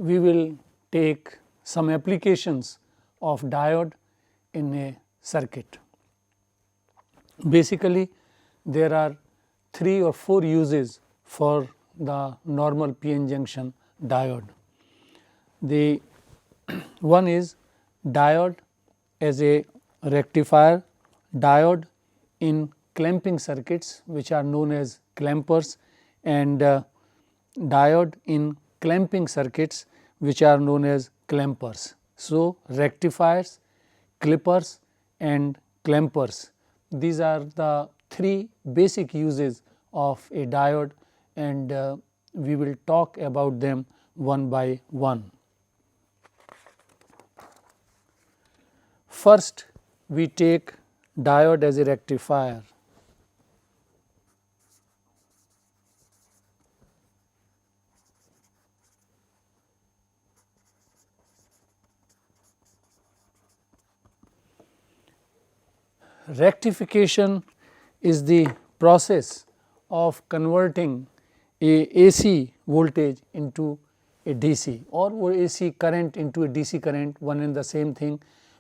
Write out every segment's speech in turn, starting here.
we will take some applications of diode in a circuit. Basically, there are 3 or 4 uses for the normal p-n junction diode. The one is diode as a rectifier, diode in clamping circuits which are known as clampers, and diode in clamping circuits which are known as clampers. So, rectifiers, clippers and clampers, these are the 3 basic uses of a diode, and we will talk about them one by one. First, we take diode as a rectifier. Rectification is the process of converting a AC voltage into a DC or AC current into a DC current, one and the same thing.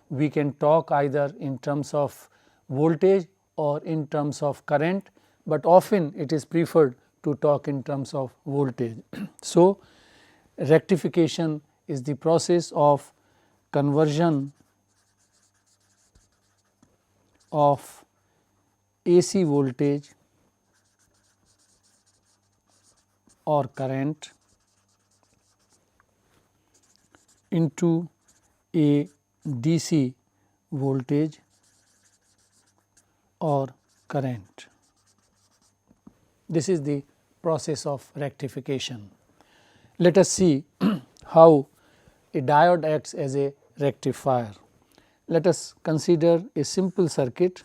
We can talk either in terms of voltage or in terms of current, but often it is preferred to talk in terms of voltage. So, rectification is the process of conversion of AC voltage or current into a DC voltage or current. This is the process of rectification. Let us see how a diode acts as a rectifier. Let us consider a simple circuit.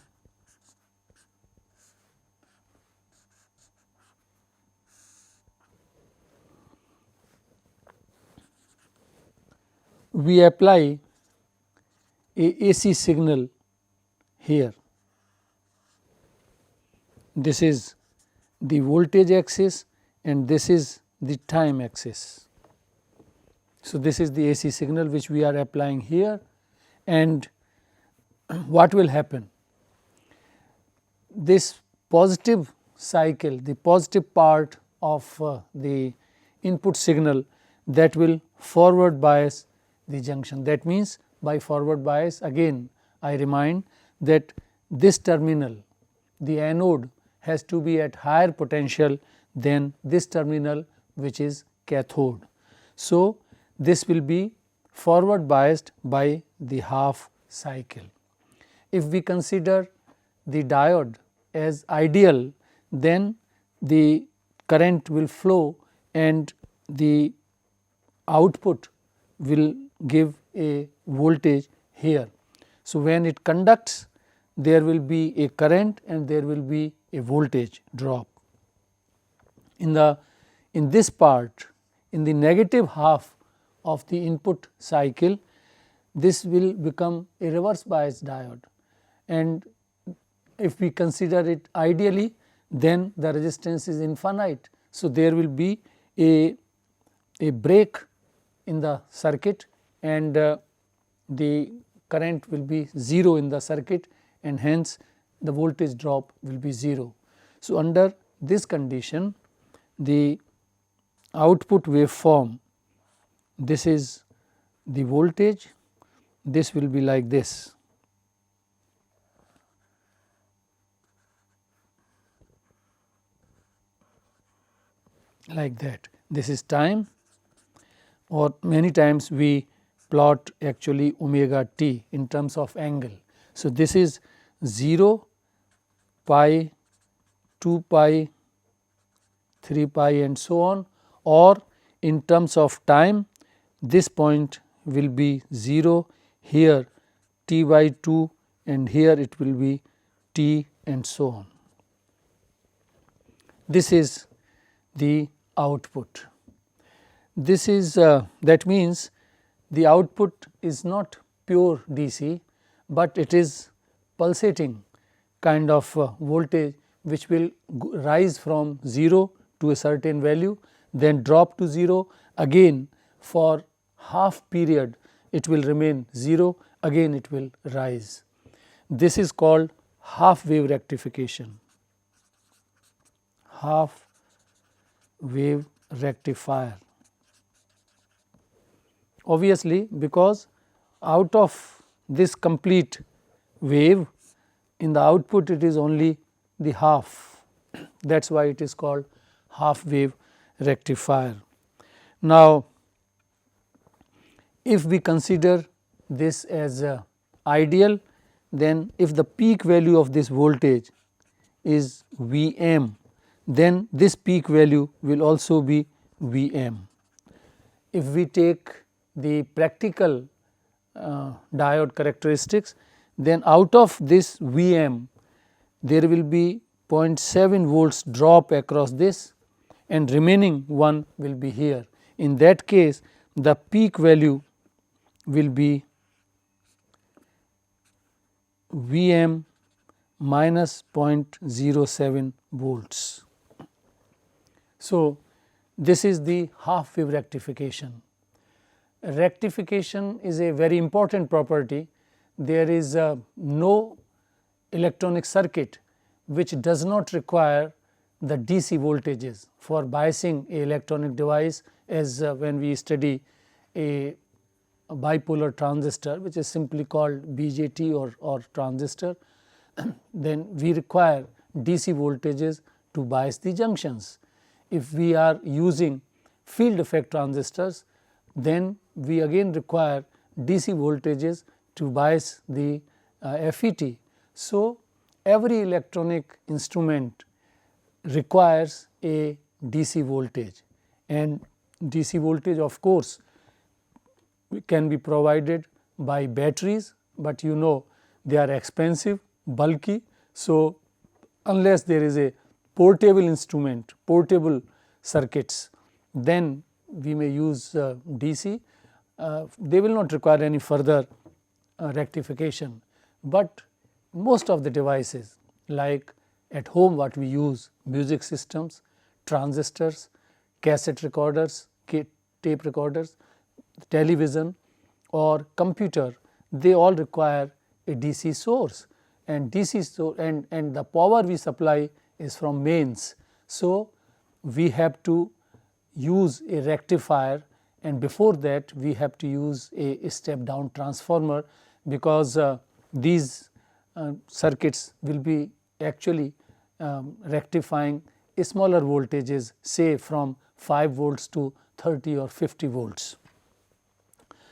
We apply a AC signal here. This is the voltage axis and this is the time axis. So, this is the AC signal which we are applying here, and what will happen? This positive cycle, the positive part of the input signal, that will forward bias the junction. That means, by forward bias, again I remind that this terminal, the anode, has to be at higher potential than this terminal which is cathode. So, this will be forward biased by the half cycle. If we consider the diode as ideal, then the current will flow and the output will give a voltage here. So, when it conducts, there will be a current and there will be a voltage drop. In this part, in the negative half of the input cycle, this will become a reverse bias diode, and if we consider it ideally, then the resistance is infinite. So, there will be a break in the circuit and the current will be 0 in the circuit, and hence the voltage drop will be 0. So, under this condition, the output waveform, this is the voltage, this will be like this. Like that. This is time, or many times we plot actually omega t in terms of angle. So, this is 0, pi, 2 pi, 3 pi and so on, or in terms of time, this point will be 0, here t by 2 and here it will be t and so on. This is the output. This is that means the output is not pure DC, but it is pulsating kind of voltage which will rise from 0 to a certain value, then drop to 0, again for half period it will remain 0, again it will rise. This is called half wave rectification, half wave rectifier. Obviously, because out of this complete wave, in the output it is only the half, that is why it is called half wave rectifier. Now, if we consider this as ideal, then if the peak value of this voltage is V m, then this peak value will also be V m. If we take the practical diode characteristics, then out of this V m there will be 0.7 volts drop across this and remaining one will be here. In that case, the peak value will be V m minus 0.07 volts. So, this is the half wave rectification. Rectification is a very important property. There is no electronic circuit which does not require the DC voltages for biasing a electronic device, as when we study a bipolar transistor, which is simply called BJT or transistor, then we require DC voltages to bias the junctions. If we are using field effect transistors, then we again require DC voltages to bias the FET. So, every electronic instrument requires a DC voltage, and DC voltage of course can be provided by batteries, but you know they are expensive, bulky. So, unless there is a portable instrument, portable circuits, then we may use DC. They will not require any further rectification, but most of the devices like at home what we use, music systems, transistors, cassette recorders, tape recorders, television or computer, they all require a DC source, and DC source and the power we supply is from mains. So, we have to use a rectifier, and before that we have to use a step down transformer, because these circuits will be actually rectifying smaller voltages, say from 5 volts to 30 or 50 volts.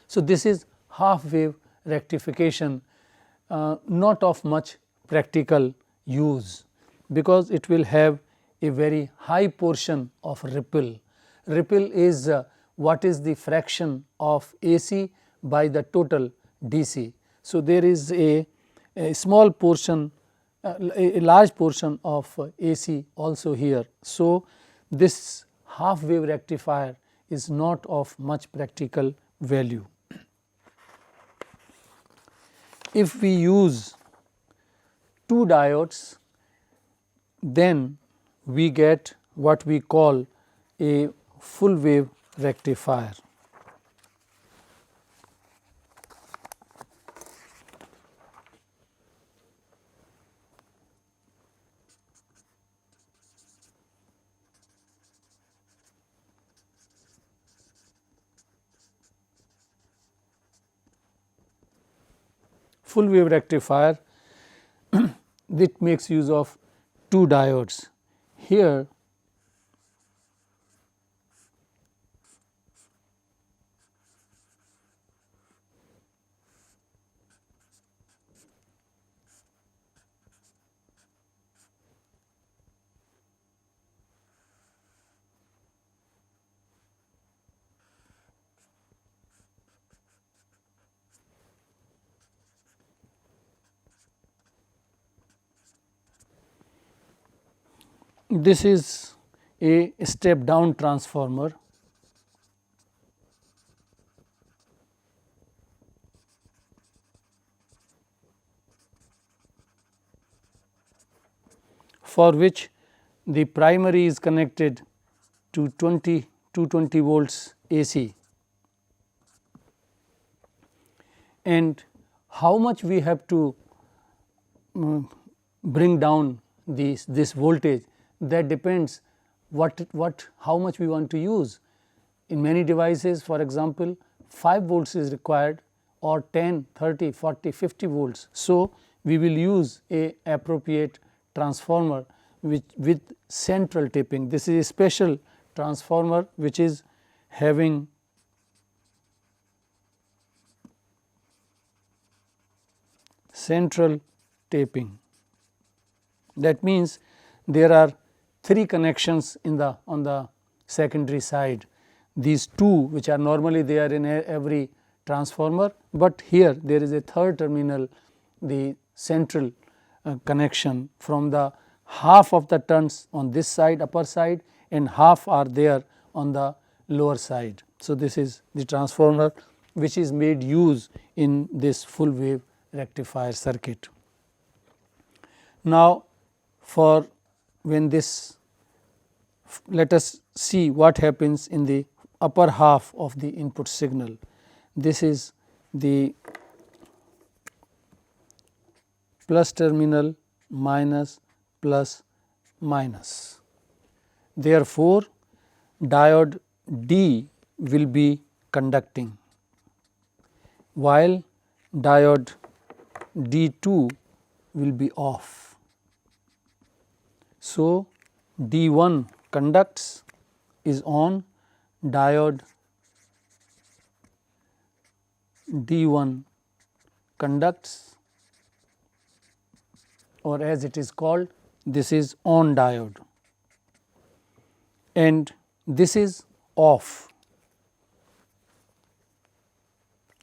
So, this is half wave rectification, not of much practical use, because it will have a very high portion of ripple. Ripple is what is the fraction of AC by the total DC. So, there is a small portion, a large portion of AC also here. So, this half wave rectifier is not of much practical value. If we use 2 diodes, then we get what we call a full wave rectifier. Full wave rectifier it makes use of 2 diodes. Here this is a step down transformer. For which the primary is connected to 220 volts AC and how much we have to bring down this voltage, that depends how much we want to use. In many devices, for example, 5 volts is required, or 10, 30, 40, 50 volts. So, we will use a appropriate transformer with central taping. This is a special transformer which is having central taping. That means there are 3 connections on the secondary side, these 2 which are normally there in every transformer, but here there is a third terminal, the central connection. From the half of the turns on this side, upper side, and half are there on the lower side. So, this is the transformer which is made use in this full wave rectifier circuit. Now, for when this, let us see what happens in the upper half of the input signal. This is the plus terminal, minus, plus, minus. Therefore, diode D will be conducting, while diode D2 will be off. So, D1 conducts, is on, diode D1 conducts, or as it is called, this is on diode, and this is off.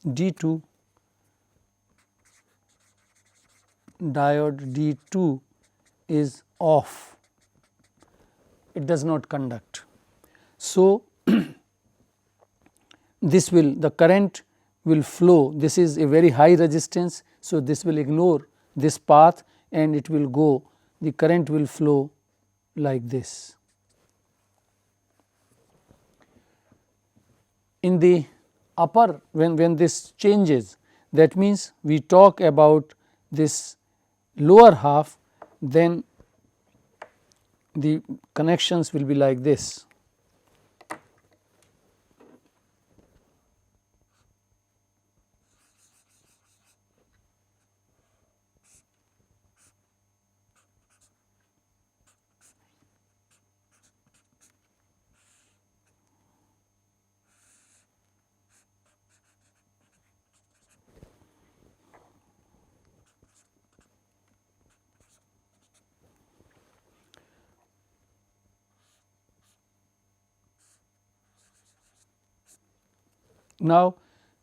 D2, diode D2 is off, it does not conduct. So, this will, the current will flow, this is a very high resistance. So, this will ignore this path and it will go, the current will flow like this. In the upper, when this changes, that means we talk about this lower half, then the connections will be like this. Now,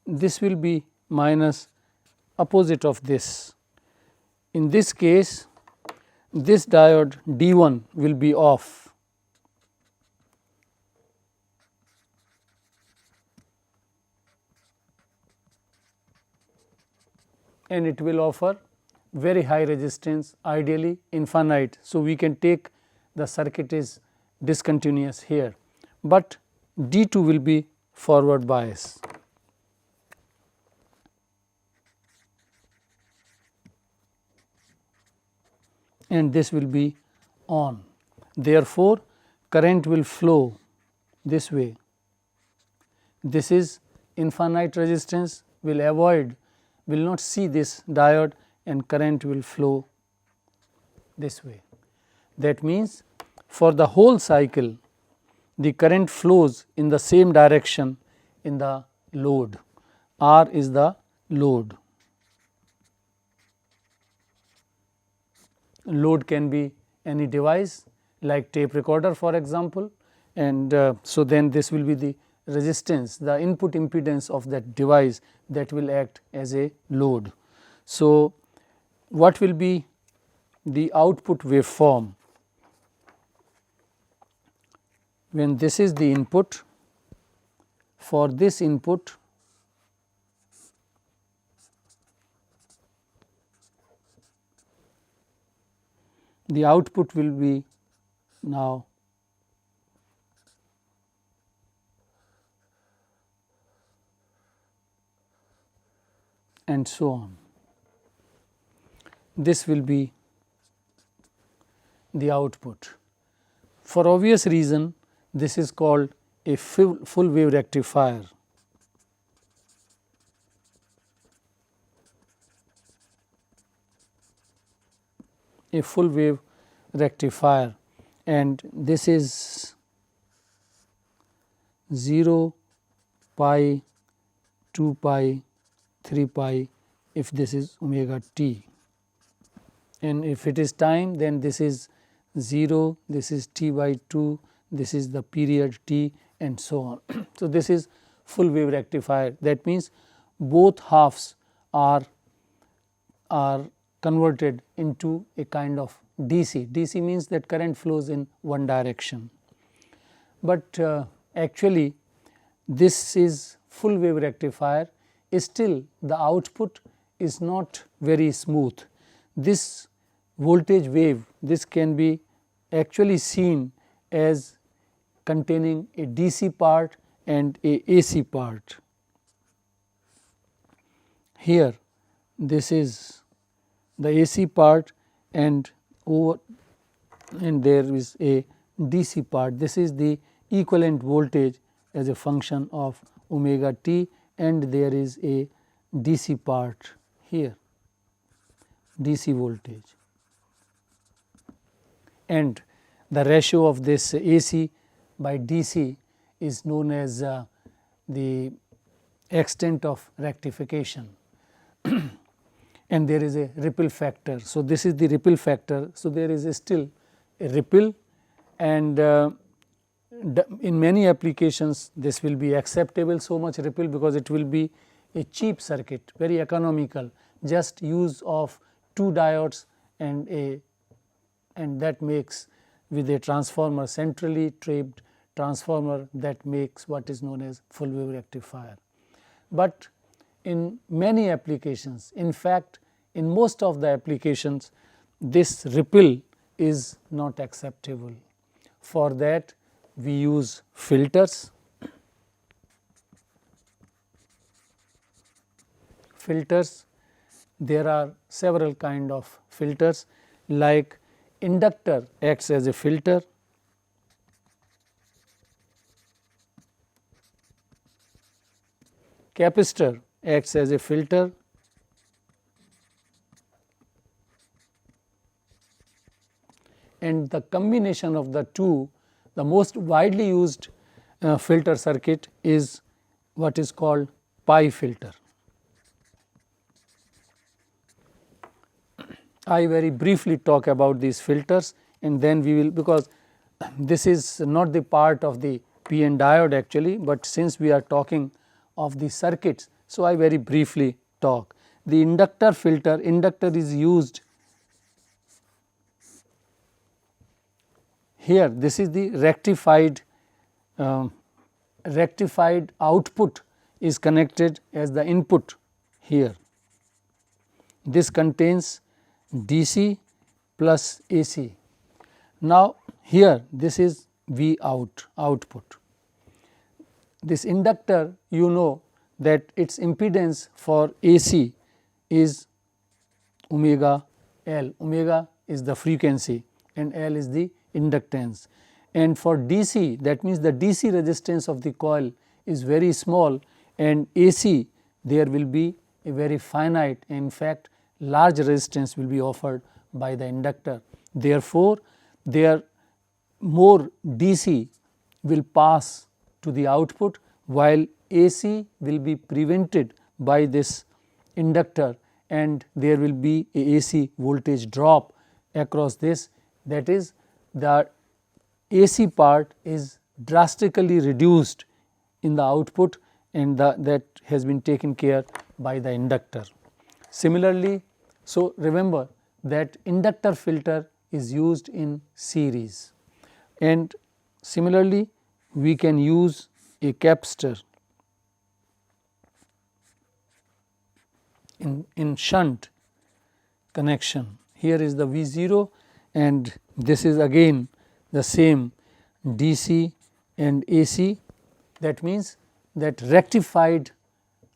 this will be minus opposite of this. In this case, this diode D1 will be off, and it will offer very high resistance, ideally infinite. So, we can take the circuit is discontinuous here, but D2 will be forward bias. And this will be on. Therefore, current will flow this way. This is infinite resistance, will avoid, will not see this diode, and current will flow this way. That means, for the whole cycle, the current flows in the same direction in the load. R is the load. Load can be any device like tape recorder, for example, and so then this will be the resistance, the input impedance of that device that will act as a load. So, what will be the output waveform? When this is the input, for this input the output will be now and so on. This will be the output. For obvious reason, this is called a full wave rectifier. A full wave rectifier, and this is 0, pi, 2 pi, 3 pi if this is omega t, and if it is time, then this is 0, this is t by 2, this is the period t, and so on. So, this is full wave rectifier, that means both halves are converted into a kind of DC. DC means that current flows in one direction, but actually this is full wave rectifier. Still the output is not very smooth. This voltage wave, this can be actually seen as containing a DC part and a AC part. Here this is the AC part, and there is a DC part. This is the equivalent voltage as a function of omega t, and there is a DC part here, DC voltage, and the ratio of this AC by DC is known as the extent of rectification. And there is a ripple factor. So, this is the ripple factor. So, there is still a ripple, and in many applications this will be acceptable, so much ripple, because it will be a cheap circuit, very economical, just use of 2 diodes and that makes with a transformer, centrally trapped transformer, that makes what is known as full wave rectifier. But in many applications, in fact in most of the applications, this ripple is not acceptable. For that we use filters. There are several kind of filters, like inductor acts as a filter, capacitor acts as a filter, and the combination of the two, the most widely used filter circuit is what is called pi filter. I very briefly talk about these filters, and then we will, because this is not the part of the PN diode actually, but since we are talking of the circuits, so I very briefly talk. The inductor filter, inductor is used here. This is the rectified output is connected as the input here. This contains DC plus AC. Now, here this is V out, output. This inductor, you know that its impedance for AC is omega L. Omega is the frequency and L is the inductance, and for DC, that means the DC resistance of the coil is very small, and AC there will be a very finite, in fact large resistance will be offered by the inductor. Therefore, there more DC will pass to the output, while AC will be prevented by this inductor, and there will be a AC voltage drop across this, that is the AC part is drastically reduced in the output, and that has been taken care by the inductor. Similarly, so remember that inductor filter is used in series, and similarly we can use a capacitor in shunt connection. Here is the V0, and this is again the same DC and AC. That means that rectified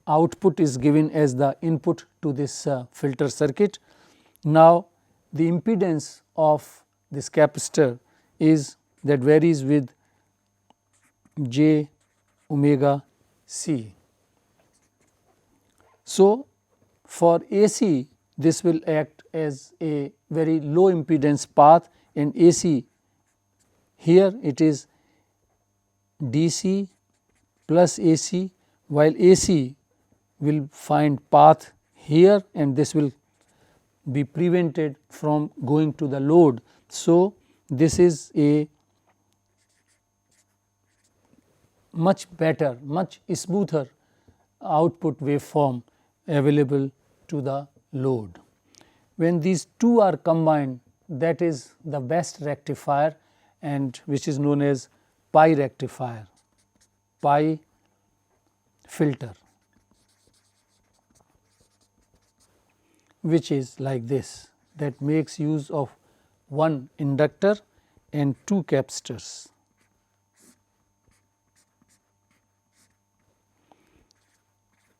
output is given as the input to this filter circuit. Now, the impedance of this capacitor is that varies with j omega c. So, for AC this will act as a very low impedance path, and AC here it is DC plus AC, while AC will find path here and this will be prevented from going to the load. So, this is a much better, much smoother output waveform available to the load. When these two are combined, that is the best rectifier, and which is known as pi rectifier, pi filter, which is like this, that makes use of one inductor and two capacitors.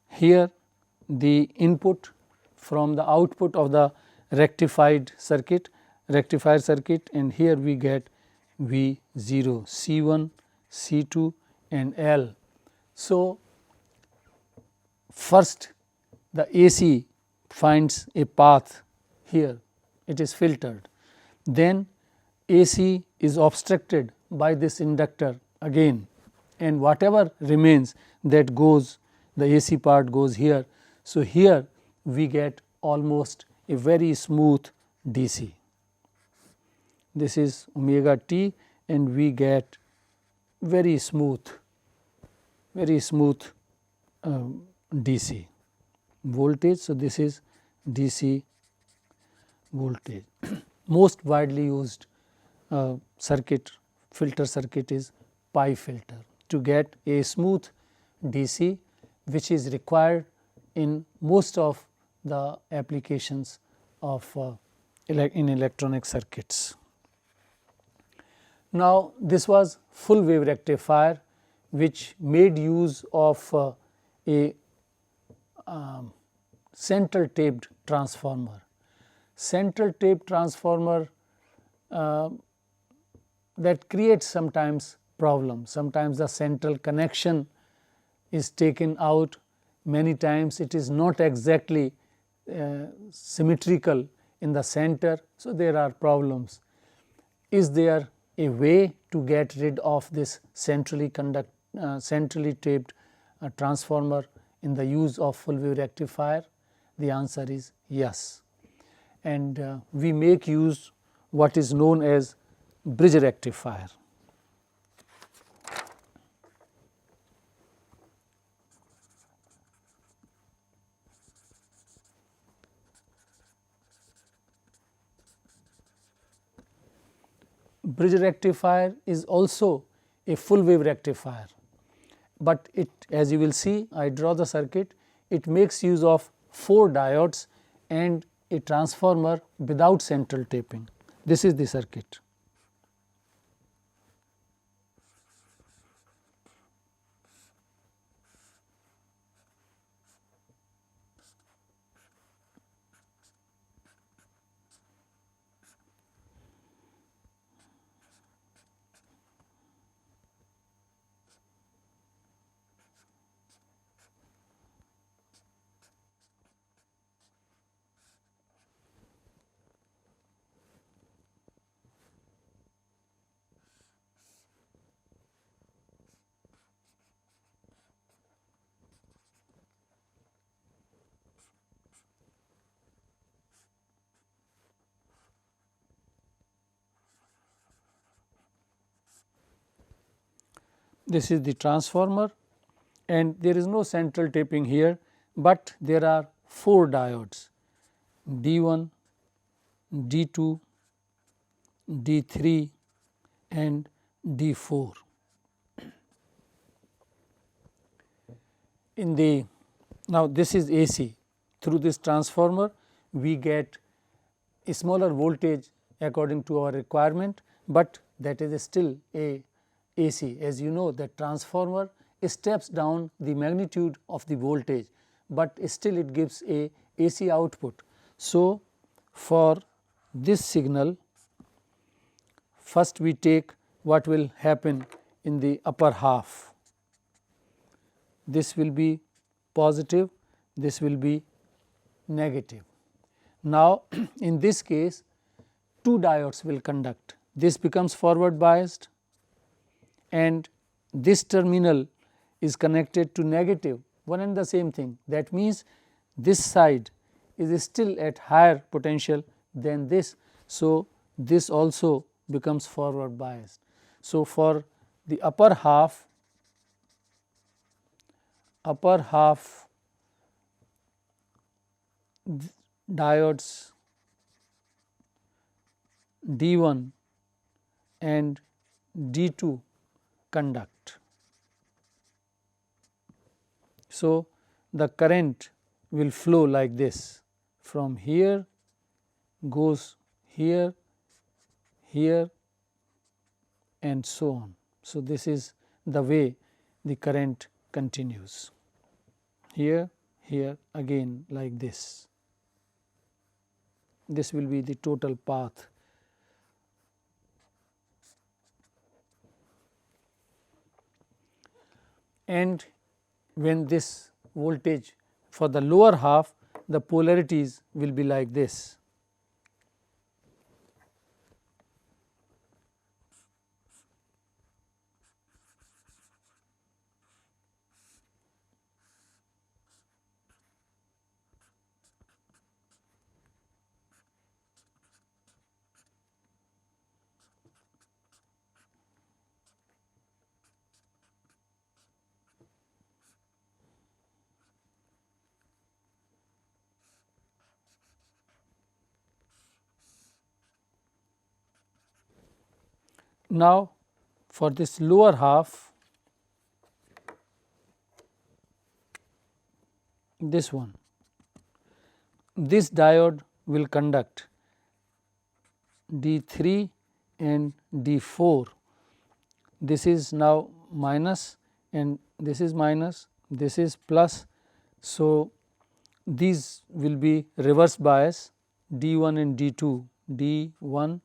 Here the input from the output of the rectifier circuit, and here we get V 0, C 1, C 2 and L. So, first the AC finds a path here, it is filtered, then AC is obstructed by this inductor again, and whatever remains, that goes, the AC part goes here. So, here we get almost a very smooth DC. This is omega t, and we get very smooth DC voltage. So, this is DC voltage. Most widely used filter circuit is pi filter to get a smooth DC, which is required in most of the applications of in electronic circuits. Now, this was full wave rectifier, which made use of a central taped transformer. Central taped transformer that creates sometimes problems. Sometimes the central connection is taken out, many times it is not exactly symmetrical in the center. So, there are problems. Is there a way to get rid of this centrally taped transformer in the use of full wave rectifier? The answer is yes, and we make use what is known as bridge rectifier. Bridge rectifier is also a full wave rectifier, but it, as you will see, I draw the circuit, it makes use of 4 diodes and a transformer without central taping. This is the circuit. This is the transformer, and there is no central taping here, but there are 4 diodes D1, D2, D3 and D4. In the, now this is AC. Through this transformer we get a smaller voltage according to our requirement, but that is still a AC. As you know, that transformer steps down the magnitude of the voltage, but still it gives a AC output. So, for this signal, first we take what will happen in the upper half. This will be positive, this will be negative. Now, in this case, two diodes will conduct. This becomes forward biased and this terminal is connected to negative, one and the same thing. That means, this side is still at higher potential than this. So, this also becomes forward biased. So, for the upper half diodes D1 and D2 conduct. So, the current will flow like this, from here goes here, here and so on. So, this is the way the current continues, here, here, again like this. This will be the total path. And when this voltage for the lower half, the polarities will be like this. Now, for this lower half, this one, this diode will conduct D3 and D4. This is now minus and this is minus, this is plus. So, these will be reverse bias, D1 and D2, D1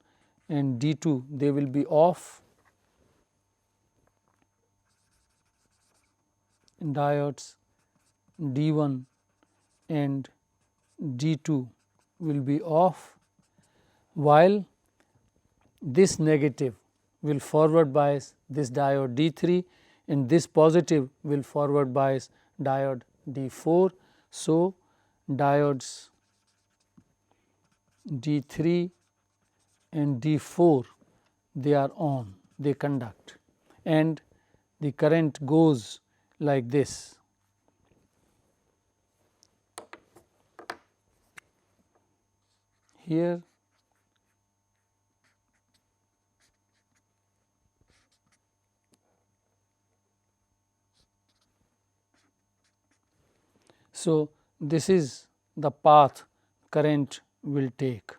and D2, they will be off, diodes D1 and D2 will be off, while this negative will forward bias this diode D3 and this positive will forward bias diode D4. So, diodes D3 and D4, they are on, they conduct and the current goes like this. Here so, this is the path current will take.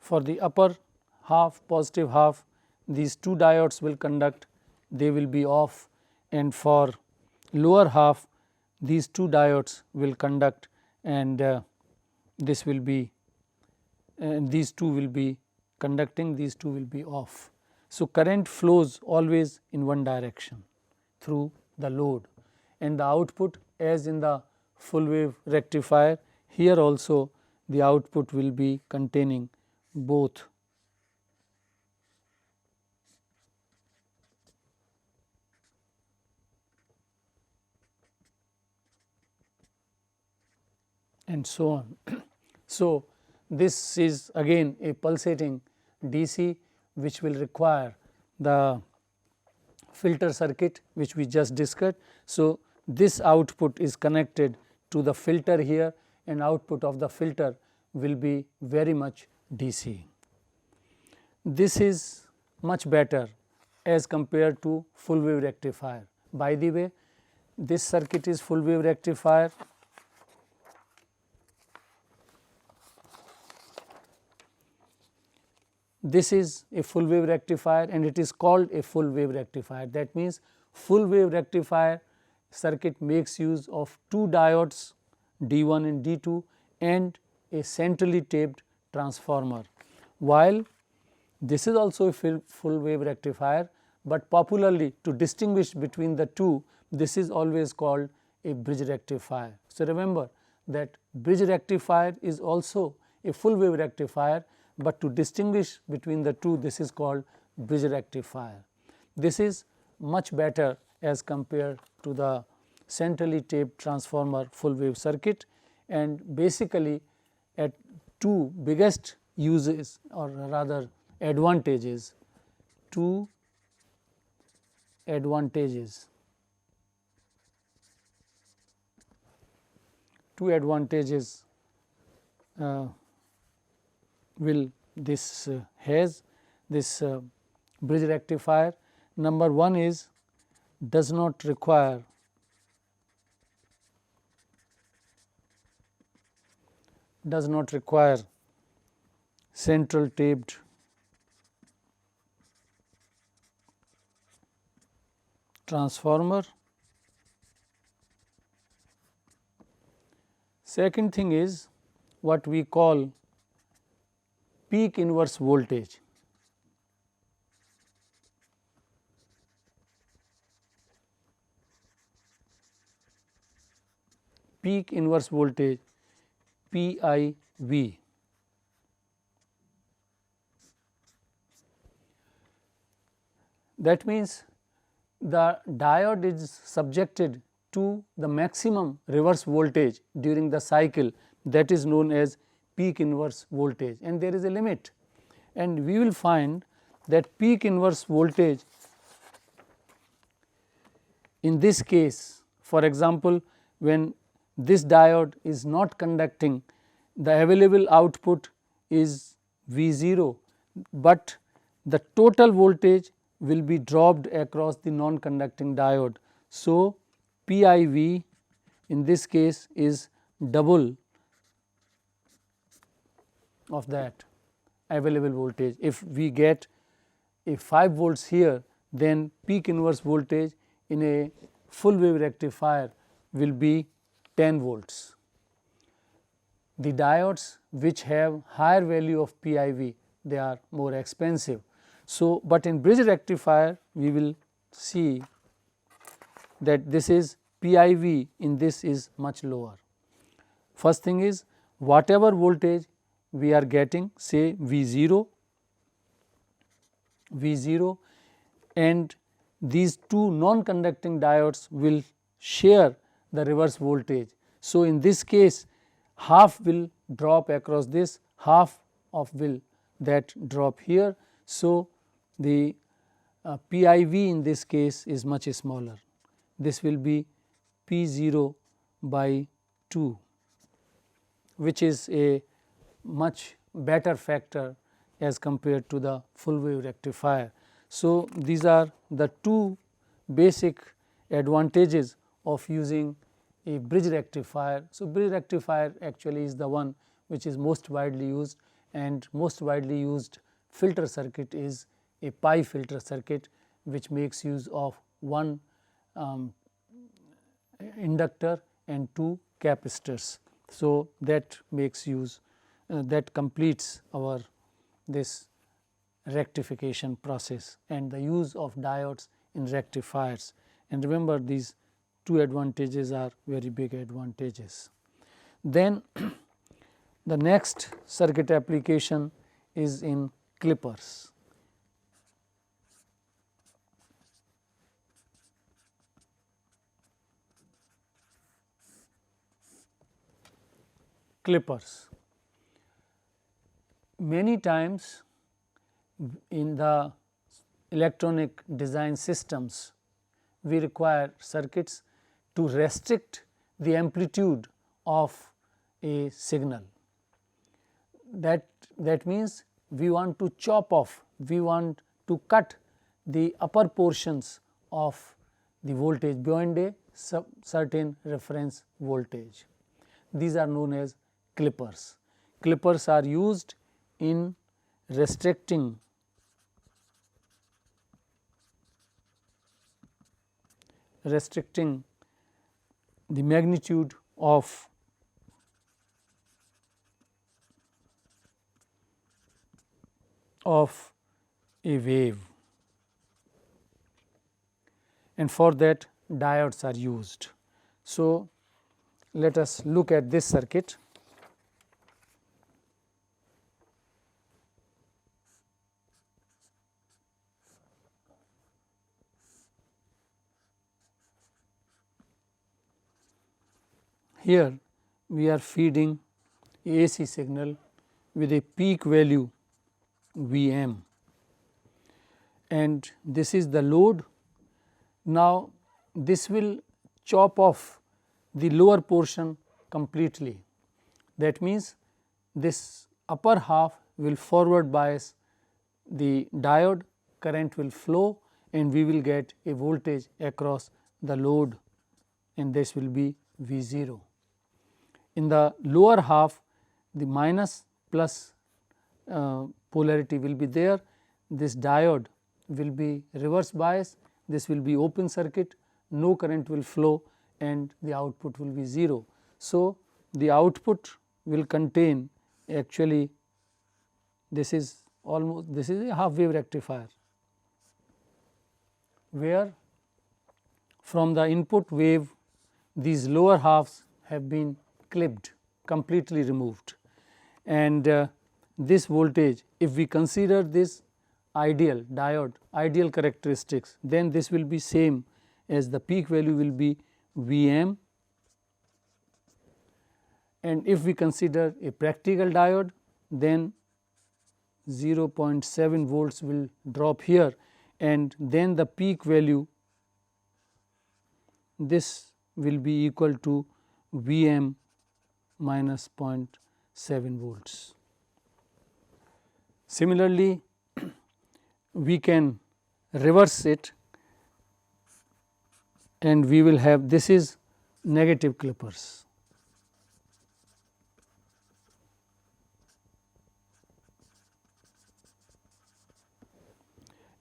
For the upper half, positive half, these two diodes will conduct, they will be off, and for lower half, these two diodes will conduct and this will be these two will be conducting, these two will be off. So, current flows always in one direction through the load and the output, as in the full wave rectifier, here also the output will be containing both and so on. So, this is again a pulsating DC which will require the filter circuit which we just discussed. So, this output is connected to the filter here and output of the filter will be very much DC. This is much better as compared to full wave rectifier. By the way, this circuit is full wave rectifier. This is a full wave rectifier and it is called a full wave rectifier. That means, full wave rectifier circuit makes use of two diodes D1 and D2 and a centrally taped transformer, while this is also a full wave rectifier, but popularly to distinguish between the two, this is always called a bridge rectifier. So, remember that bridge rectifier is also a full wave rectifier, but to distinguish between the two, this is called bridge rectifier. This is much better as compared to the centrally taped transformer full wave circuit, and basically at two biggest uses or rather advantages, two advantages will this has this bridge rectifier. Number one is does not require central taped transformer. Second thing is what we call peak inverse voltage. Peak inverse voltage PIV. That means the diode is subjected to the maximum reverse voltage during the cycle, that is known as peak inverse voltage, and there is a limit, and we will find that peak inverse voltage in this case, for example, when this diode is not conducting, the available output is V0, but the total voltage will be dropped across the non-conducting diode. So, PIV in this case is double of that available voltage. If we get a 5 volts here, then peak inverse voltage in a full wave rectifier will be 10 volts. The diodes which have higher value of PIV, they are more expensive. So, but in bridge rectifier we will see that this is PIV in this is much lower. First thing is whatever voltage we are getting, say V0 and these two non-conducting diodes will share the reverse voltage. So, in this case half will drop across this, half of will that drop here. So, the PIV in this case is much smaller. This will be P0 by 2, which is a much better factor as compared to the full wave rectifier. So, these are the two basic advantages of using a bridge rectifier. So, bridge rectifier actually is the one which is most widely used, and most widely used filter circuit is a pi filter circuit, which makes use of one inductor and two capacitors. So, that makes use that completes our this rectification process and the use of diodes in rectifiers. And remember, these two advantages are very big advantages. Then the next circuit application is in clippers. Clippers. Many times in the electronic design systems, we require circuits to restrict the amplitude of a signal. That means we want to chop off, we want to cut the upper portions of the voltage beyond a certain reference voltage. These are known as clippers. Clippers are used in restricting the magnitude of a wave, and for that diodes are used. So, let us look at this circuit. Here we are feeding AC signal with a peak value Vm, and this is the load. Now, this will chop off the lower portion completely. That means, this upper half will forward bias the diode, current will flow and we will get a voltage across the load, and this will be V 0. In the lower half, the minus plus polarity will be there. This diode will be reverse bias, this will be open circuit, no current will flow and the output will be 0. So, the output will contain, actually this is a half wave rectifier, where from the input wave these lower halves have been clipped, completely removed, and this voltage, if we consider this ideal diode, ideal characteristics, then this will be same as the peak value will be Vm, and if we consider a practical diode, then 0.7 volts will drop here, and then the peak value, this will be equal to Vm minus 0.7 volts. Similarly, we can reverse it and we will have, this is negative clippers.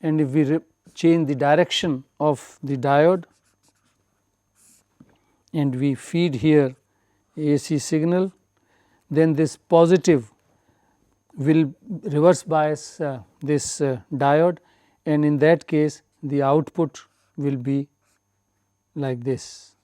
And if we change the direction of the diode and we feed here AC signal, then this positive will reverse bias this diode, and in that case the output will be like this.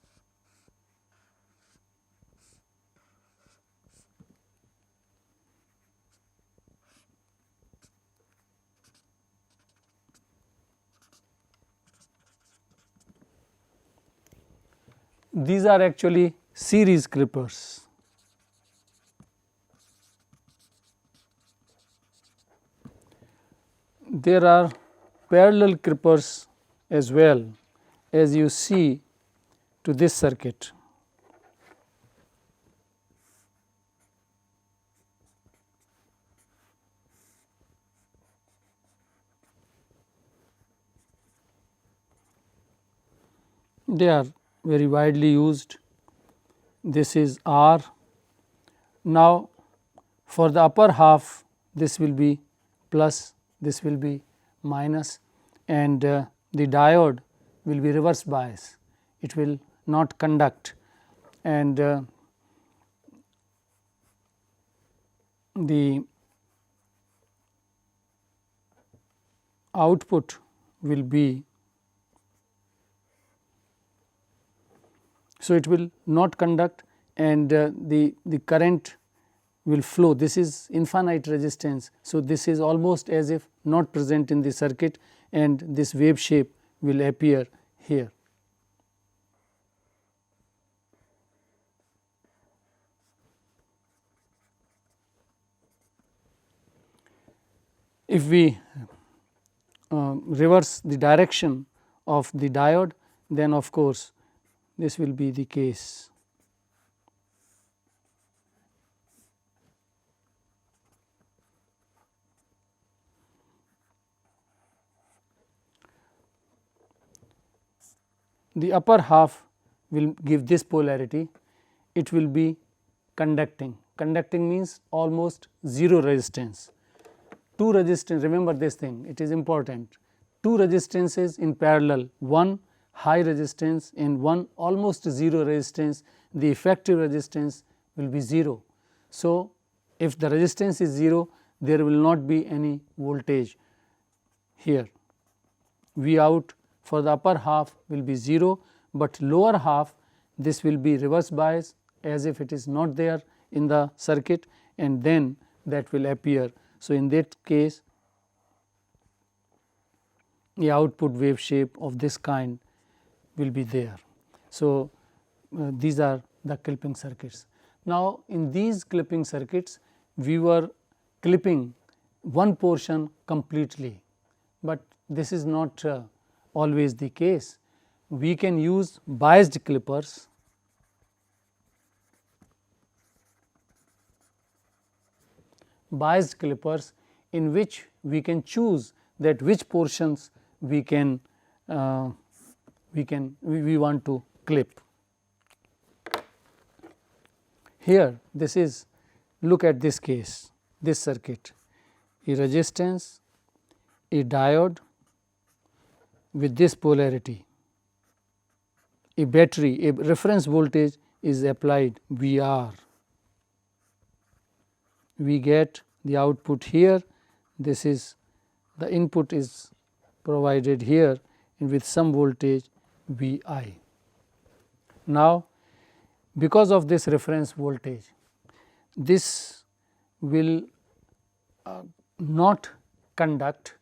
These are actually series clippers. There are parallel clippers as well, as you see to this circuit. They are very widely used. This is R. Now, for the upper half, this will be plus, this will be minus, and the diode will be reverse bias, it will not conduct, and the output will be, so it will not conduct, and the current will flow. This is infinite resistance. So, this is almost as if not present in the circuit, and this wave shape will appear here. If we reverse the direction of the diode, then of course, this will be the case. The upper half will give this polarity, it will be conducting. Conducting means almost 0 resistance. Two resistance, remember this thing, it is important. Two resistances in parallel, one high resistance and one almost 0 resistance, the effective resistance will be 0. So, if the resistance is 0, there will not be any voltage here. V out for the upper half will be 0, but lower half this will be reverse bias as if it is not there in the circuit, and then that will appear. So, in that case the output wave shape of this kind will be there. So, these are the clipping circuits. Now, in these clipping circuits we were clipping one portion completely, but this is not always the case. We can use biased clippers in which we can choose that which portions we want to clip. Here this is, look at this case, this circuit, a resistance, a diode with this polarity, a battery, a reference voltage is applied VR. We get the output here, this is the input is provided here and with some voltage Vi. Now, because of this reference voltage, this will not conduct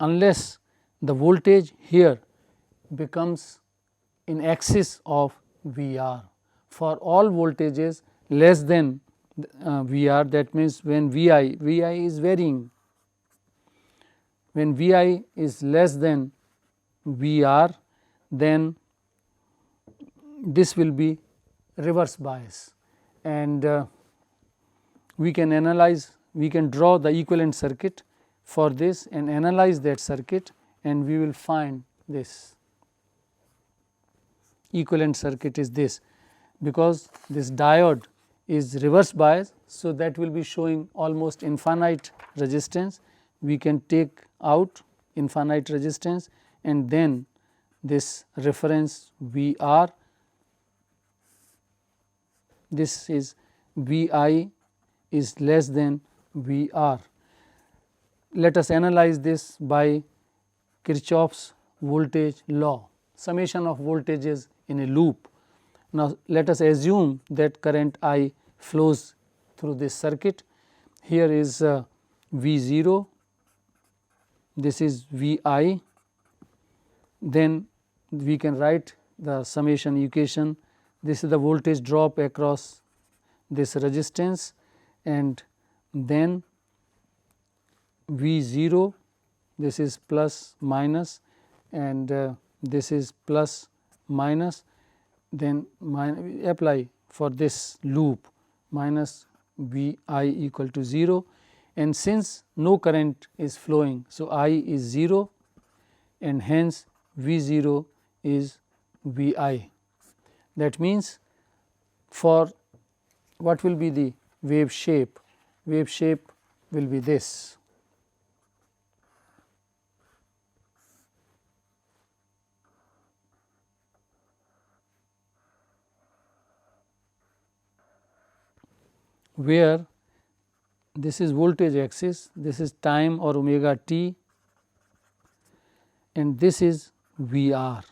unless the voltage here becomes in excess of VR. For all voltages less than VR, that means when Vi is varying, when Vi is less than VR, then this will be reverse bias, and we can analyze, we can draw the equivalent circuit for this and analyze that circuit, and we will find this equivalent circuit is this, because this diode is reverse bias. So, that will be showing almost infinite resistance, we can take out infinite resistance, and then this reference VR, this is Vi is less than VR. Let us analyze this by Kirchhoff's voltage law, summation of voltages in a loop. Now, let us assume that current I flows through this circuit. Here is V0, this is Vi, then we can write the summation equation. This is the voltage drop across this resistance, and then V0, this is plus minus, and this is plus minus, then apply for this loop minus Vi equal to 0, and since no current is flowing, so I is 0 and hence V0 is Vi. That means, for what will be the wave shape? Wave shape will be this. Where this is voltage axis, this is time or omega t, and this is VR.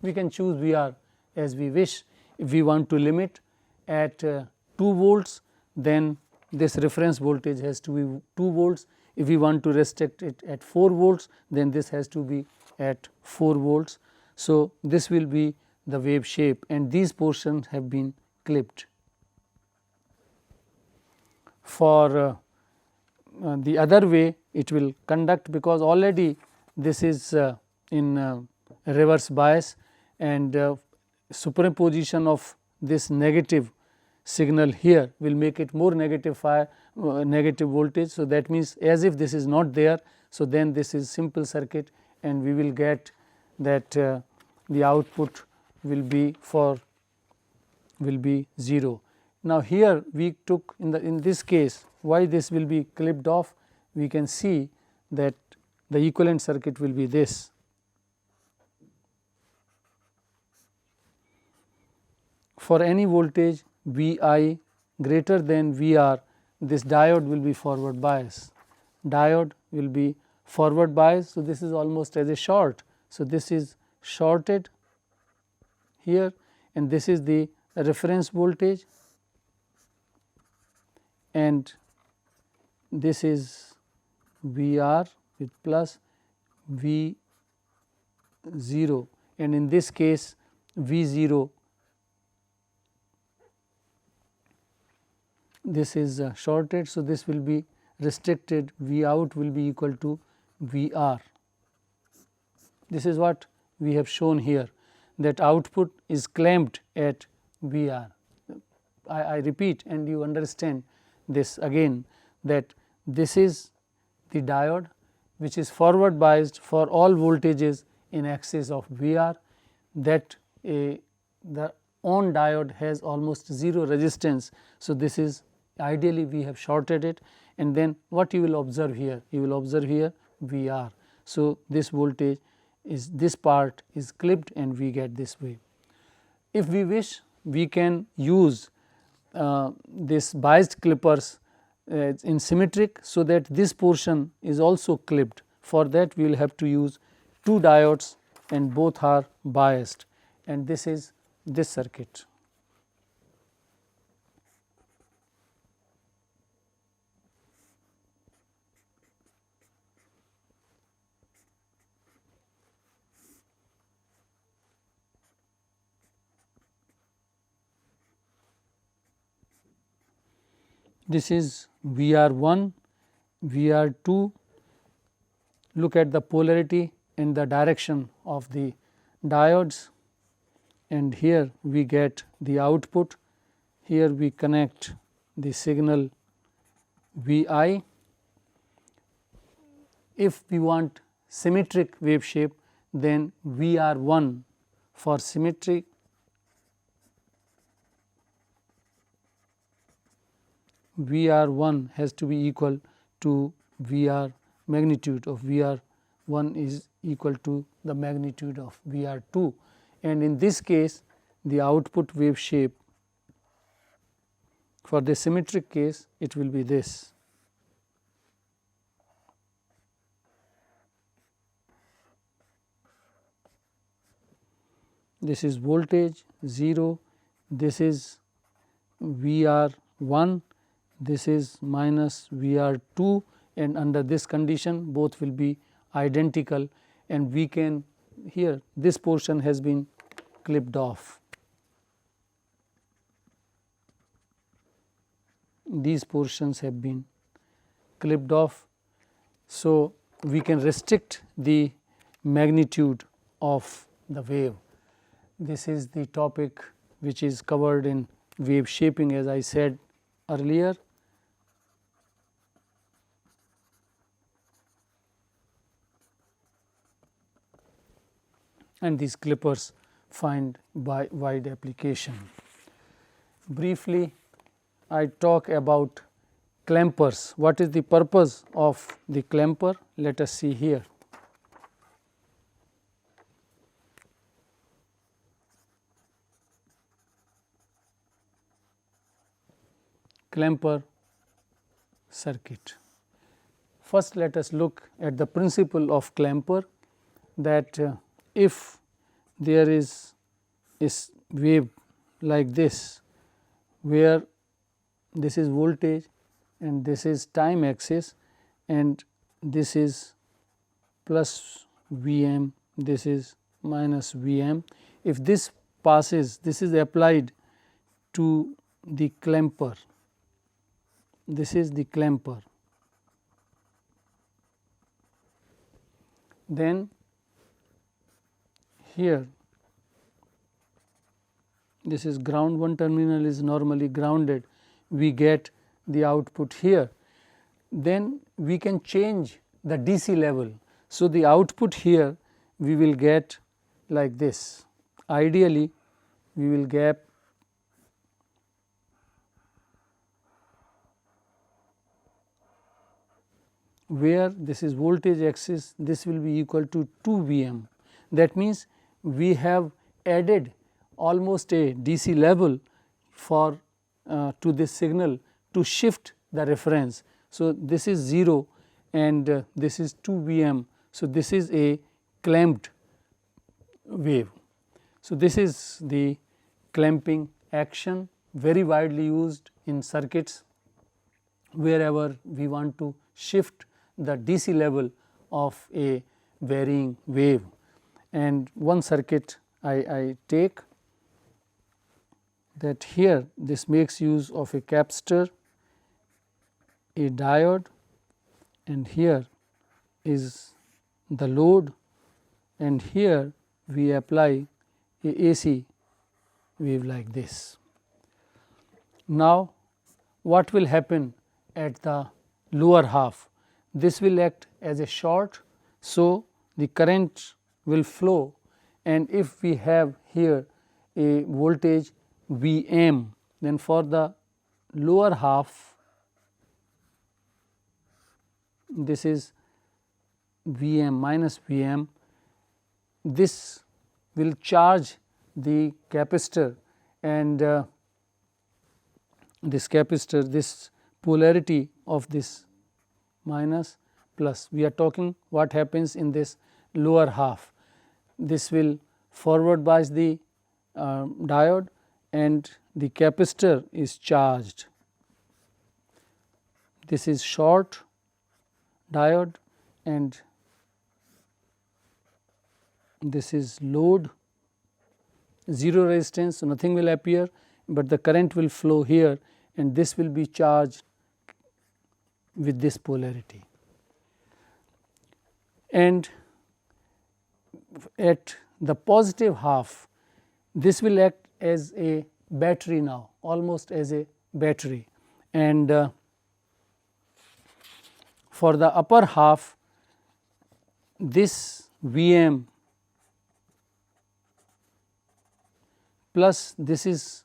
We can choose VR as we wish. If we want to limit at 2 volts, then this reference voltage has to be 2 volts. If we want to restrict it at 4 volts, then this has to be at 4 volts. So, this will be the wave shape, and these portions have been clipped. For the other way, it will conduct, because already this is in reverse bias, and superimposition of this negative signal here will make it more negative negative voltage. So, that means as if this is not there. So, then this is simple circuit, and we will get that the output will be 0. Now, here we took in this case, why this will be clipped off, we can see that the equivalent circuit will be this. for any voltage V I greater than V R, this diode will be forward bias. Diode will be forward bias. So, this is almost as a short. So, this is shorted here and this is the reference voltage and this is V R with plus V 0 and in this case V 0, this is shorted. So, this will be restricted, V out will be equal to V R. This is what we have shown here, that output is clamped at V R. I repeat and you understand this again, that this is the diode which is forward biased for all voltages in excess of V R, that the on diode has almost 0 resistance. So, this is ideally we have shorted it and then what you will observe here? You will observe here V R. So, this voltage is, this part is clipped and we get this way. If we wish, we can use this biased clippers in symmetric, so that this portion is also clipped. For that we will have to use 2 diodes and both are biased, and this is this circuit. This is VR1, VR2. Look at the polarity and the direction of the diodes, and here we get the output. Here we connect the signal Vi. If we want symmetric wave shape, then VR1 for symmetric, VR1 has to be equal to VR magnitude of VR1 is equal to the magnitude of VR2, and in this case the output wave shape for the symmetric case it will be this. This is voltage 0, this is VR1, this is minus VR2, and under this condition both will be identical, and we can here this portion has been clipped off. These portions have been clipped off. So, we can restrict the magnitude of the wave. This is the topic which is covered in wave shaping, as I said earlier. And these clippers find by wide application. Briefly, I talk about clampers. What is the purpose of the clamper? Let us see here. Clamper circuit. First, let us look at the principle of clamper, that if there is a wave like this, where this is voltage and this is time axis and this is plus Vm, this is minus Vm. If this passes, this is applied to the clamper, this is the clamper, then here this is ground, one terminal is normally grounded, we get the output here. Then we can change the DC level. So, the output here we will get like this. Ideally, we will get where this is voltage axis, this will be equal to 2 Vm. That means, we have added almost a DC level for to this signal to shift the reference. So, this is 0 and this is 2 Vm. So, this is a clamped wave. So, this is the clamping action, very widely used in circuits wherever we want to shift the DC level of a varying wave. And one circuit I take, that here this makes use of a capacitor, a diode, and here is the load, and here we apply a AC wave like this. Now, what will happen at the lower half? This will act as a short. So, the current will flow, and if we have here a voltage Vm, then for the lower half this is Vm minus Vm, this will charge the capacitor, and this capacitor, this polarity of this minus plus, we are talking what happens in this lower half. This will forward bias the diode, and the capacitor is charged. This is short diode and this is load, 0 resistance. So, nothing will appear, but the current will flow here, and this will be charged with this polarity. And at the positive half, this will act as a battery now, almost as a battery, and for the upper half, this Vm plus this is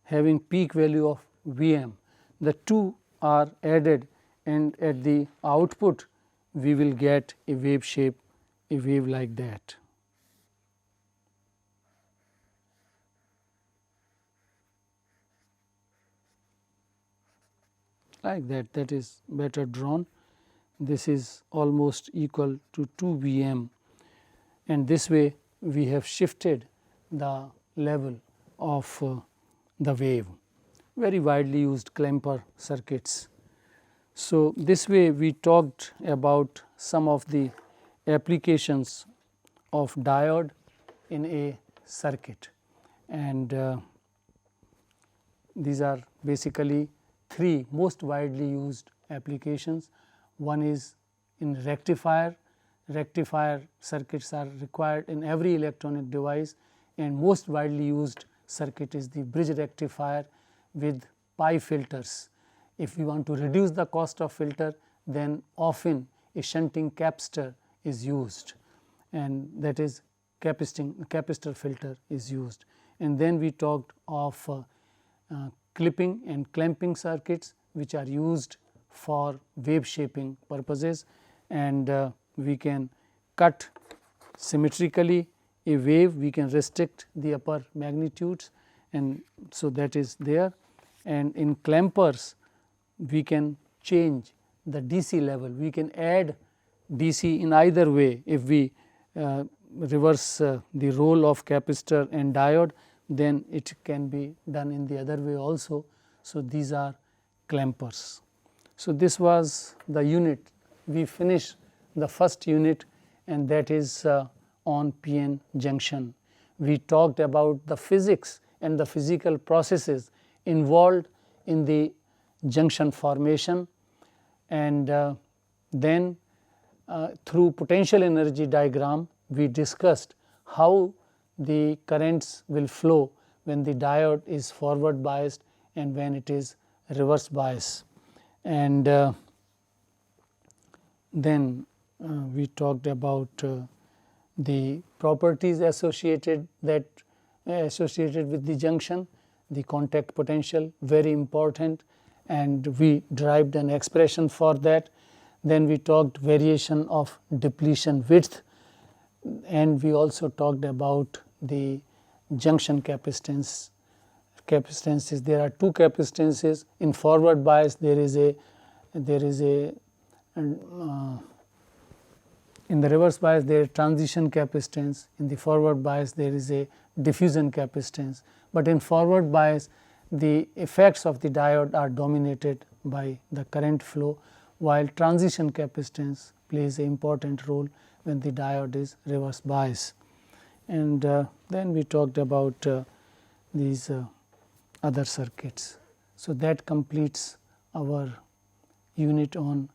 having peak value of Vm, the two are added, and at the output we will get a wave shape, a wave like that. Like that, that is better drawn. This is almost equal to 2 Vm, and this way we have shifted the level of the wave, very widely used clamper circuits. So, this way we talked about some of the applications of diode in a circuit, and these are basically three most widely used applications. One is in rectifier. Rectifier circuits are required in every electronic device, and most widely used circuit is the bridge rectifier with pi filters. If we want to reduce the cost of filter, then often a shunting capacitor is used, and that is capacitor filter is used. And then we talked of clipping and clamping circuits, which are used for wave shaping purposes, and we can cut symmetrically a wave, we can restrict the upper magnitudes, and so that is there. And in clampers we can change the DC level, we can add DC in either way. If we reverse the role of capacitor and diode, then it can be done in the other way also. So, these are clampers. So, this was the unit. We finished the first unit, and that is on PN junction. We talked about the physics and the physical processes involved in the junction formation, and then through potential energy diagram we discussed how the currents will flow when the diode is forward biased and when it is reverse biased. And then we talked about the properties associated with the junction, the contact potential, very important, and we derived an expression for that. Then we talked variation of depletion width, and we also talked about the junction capacitances. There are two capacitances. In forward bias there is a in the reverse bias there is transition capacitance, in the forward bias there is a diffusion capacitance, but in forward bias the effects of the diode are dominated by the current flow, while transition capacitance plays an important role when the diode is reverse bias. And then we talked about these other circuits. So, that completes our unit on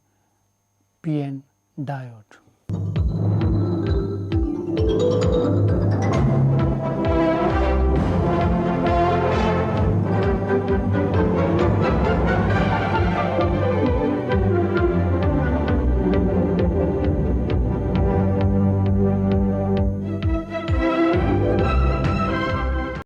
PN diode.